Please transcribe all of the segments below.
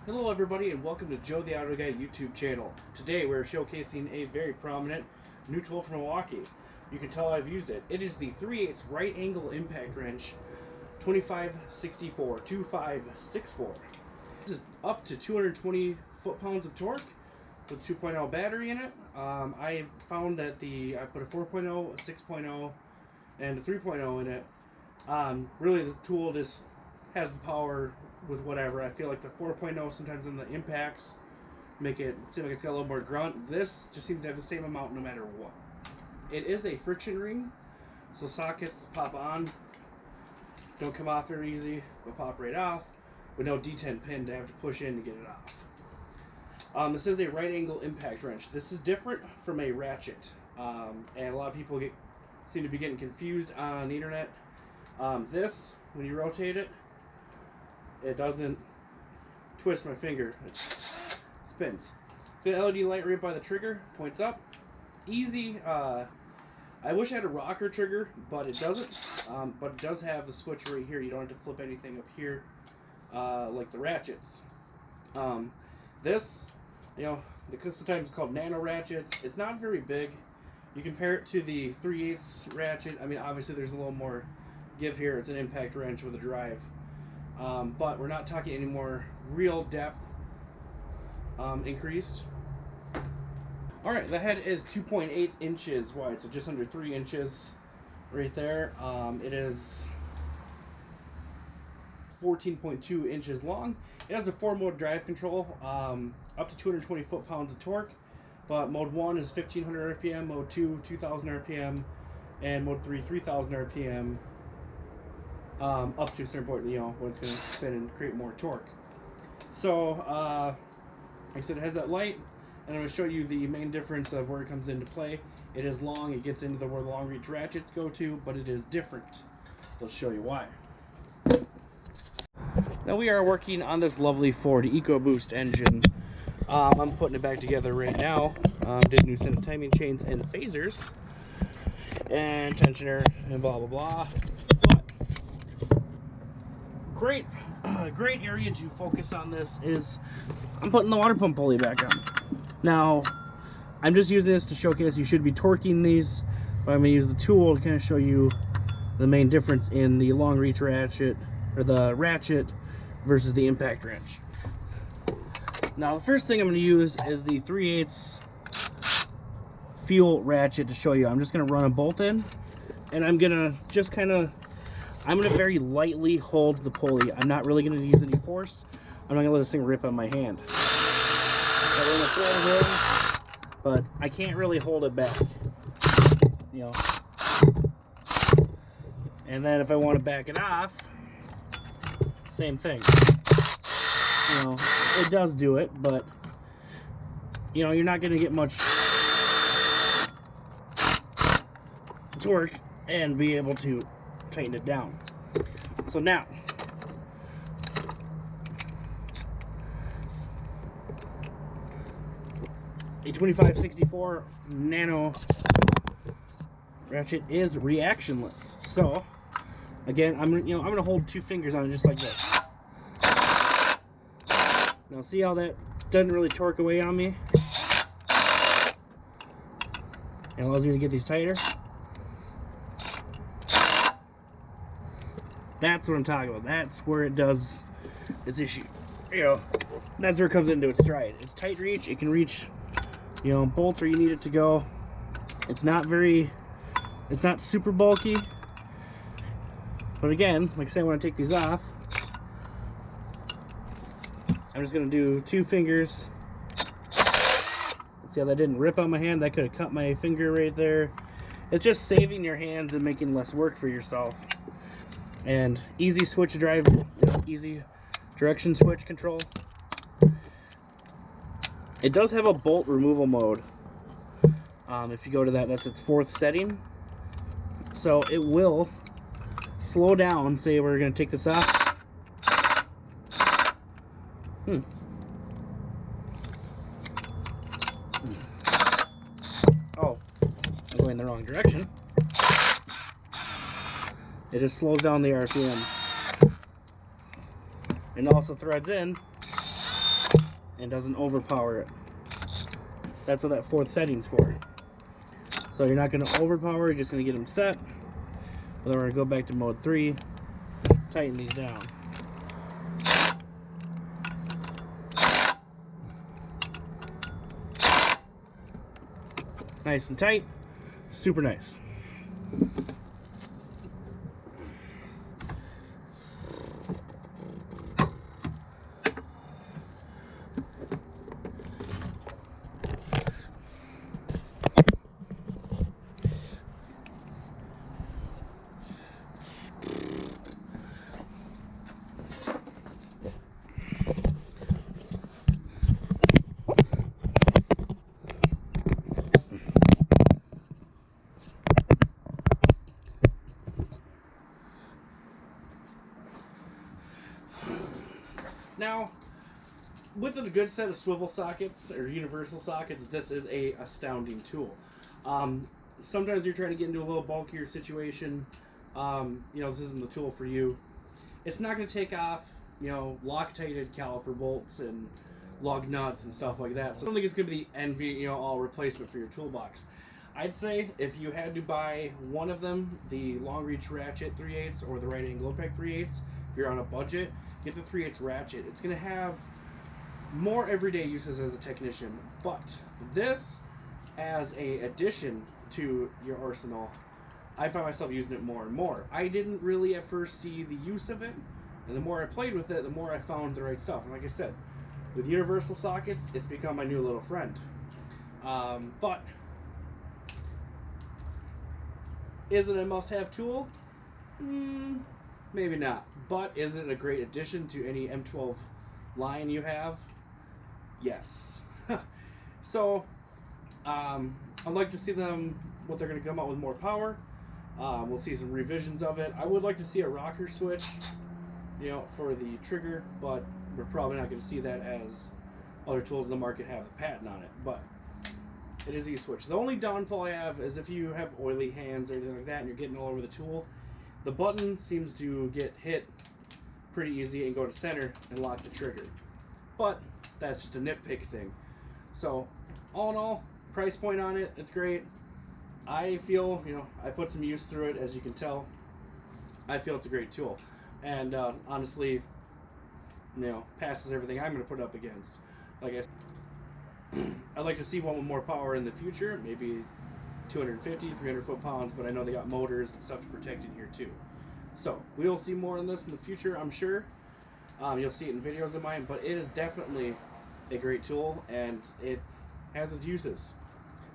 Hello everybody and welcome to Joe the Auto Guy YouTube channel. Today we're showcasing a very prominent new tool from Milwaukee. You can tell I've used it. It is the 3/8 right angle impact wrench 2564. This is up to 220 foot-pounds of torque with 2.0 battery in it. I found that I put a 4.0, a 6.0, and a 3.0 in it. Really the tool just has the power with whatever. I feel like the 4.0 sometimes in the impacts make it seem like it's got a little more grunt. This just seems to have the same amount no matter what. It is a friction ring, so sockets pop on, don't come off very easy, but pop right off, with no D10 pin to have to push in to get it off. This is a right angle impact wrench. This is different from a ratchet, and a lot of people seem to be getting confused on the internet. This, when you rotate it, it doesn't twist my finger, it spins. It's an LED light right by the trigger, points up, easy. I wish I had a rocker trigger, but it doesn't. But it does have the switch right here. You don't have to flip anything up here like the ratchets. This, sometimes called nano ratchets. It's not very big. You compare it to the 3/8 ratchet. I mean, obviously there's a little more give here. It's an impact wrench with a drive. But we're not talking any more real depth increased. Alright, the head is 2.8 inches wide, so just under 3 inches right there. It is 14.2 inches long. It has a 4-mode drive control, up to 220 foot-pounds of torque, but mode 1 is 1500 RPM, mode 2 2000 RPM, and mode 3 3000 RPM. Up to a certain point, when it's going to spin and create more torque. So, like I said, it has that light, and I'm going to show you the main difference of where it comes into play. It is long, it gets into where the long reach ratchets go to, but it is different. I'll show you why. Now we are working on this lovely Ford EcoBoost engine. I'm putting it back together right now. Did a new set of timing chains and phasers, and tensioner, and blah blah blah. Great area to focus on this is I'm putting the water pump pulley back on. Now, I'm just using this to showcase you should be torquing these, but I'm going to use the tool to kind of show you the main difference in the long reach ratchet, or the ratchet, versus the impact wrench. Now, the first thing I'm going to use is the 3/8 fuel ratchet to show you. I'm just going to run a bolt in, and I'm going to just I'm going to very lightly hold the pulley. I'm not really going to use any force. I'm not going to let this thing rip on my hand. But I can't really hold it back. And then if I want to back it off, same thing. It does do it, but you're not going to get much torque and be able to tighten it down. So now, a 2564 nano ratchet is reactionless. So again, I'm gonna hold 2 fingers on it just like this. Now see how that doesn't really torque away on me? It allows me to get these tighter. That's what I'm talking about. That's where it does its issue. That's where it comes into its stride. It's tight reach. It can reach, bolts where you need it to go. It's not super bulky. But again, like I say, when I take these off, I'm just going to do 2 fingers. See how that didn't rip on my hand? That could have cut my finger right there. It's just saving your hands and making less work for yourself. And easy switch drive, easy direction switch control. It does have a bolt removal mode. If you go to that's its 4th setting. So it will slow down. Say we're going to take this off. Oh, I'm going in the wrong direction. It just slows down the RPM. And also threads in and doesn't overpower it. That's what that fourth setting's for. So you're not going to overpower, you're just going to get them set. But then we're going to go back to mode 3, tighten these down. Nice and tight, super nice. Now, with a good set of swivel sockets or universal sockets, this is a astounding tool. Sometimes you're trying to get into a little bulkier situation. This isn't the tool for you. It's not going to take off, Loctite caliper bolts and lug nuts and stuff like that. So I don't think it's going to be the envy, all replacement for your toolbox. I'd say if you had to buy one of them, the long reach ratchet 3/8 or the right angle impact 3/8, if you're on a budget, get the 3/8 ratchet. It's going to have more everyday uses as a technician, but this as a addition to your arsenal, I find myself using it more and more. I didn't really at first see the use of it, and the more I played with it, the more I found the right stuff. And like I said, with universal sockets, it's become my new little friend. But is it a must-have tool? Maybe not. But is it a great addition to any M12 line you have? Yes. So, I'd like to see what they're going to come out with more power. We'll see some revisions of it. I would like to see a rocker switch, for the trigger, but we're probably not going to see that as other tools in the market have the patent on it. But it is E-switch. The only downfall I have is if you have oily hands or anything like that and you're getting all over the tool, the button seems to get hit pretty easy and go to center and lock the trigger. But that's just a nitpick thing. So all in all, price point on it, it's great. I feel, I put some use through it, as you can tell. I feel it's a great tool. And honestly, passes everything I'm going to put up against. Like I said, I'd like to see one with more power in the future, maybe 250, 300 foot-pounds, but I know they got motors and stuff to protect it here too. So we'll see more on this in the future, I'm sure. You'll see it in videos of mine, but it is definitely a great tool, and it has its uses.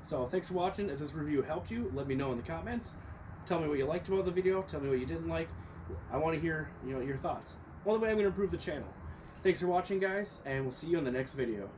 So thanks for watching. If this review helped you, let me know in the comments. Tell me what you liked about the video. Tell me what you didn't like. I want to hear your thoughts. Only way I'm going to improve the channel. Thanks for watching, guys, and we'll see you in the next video.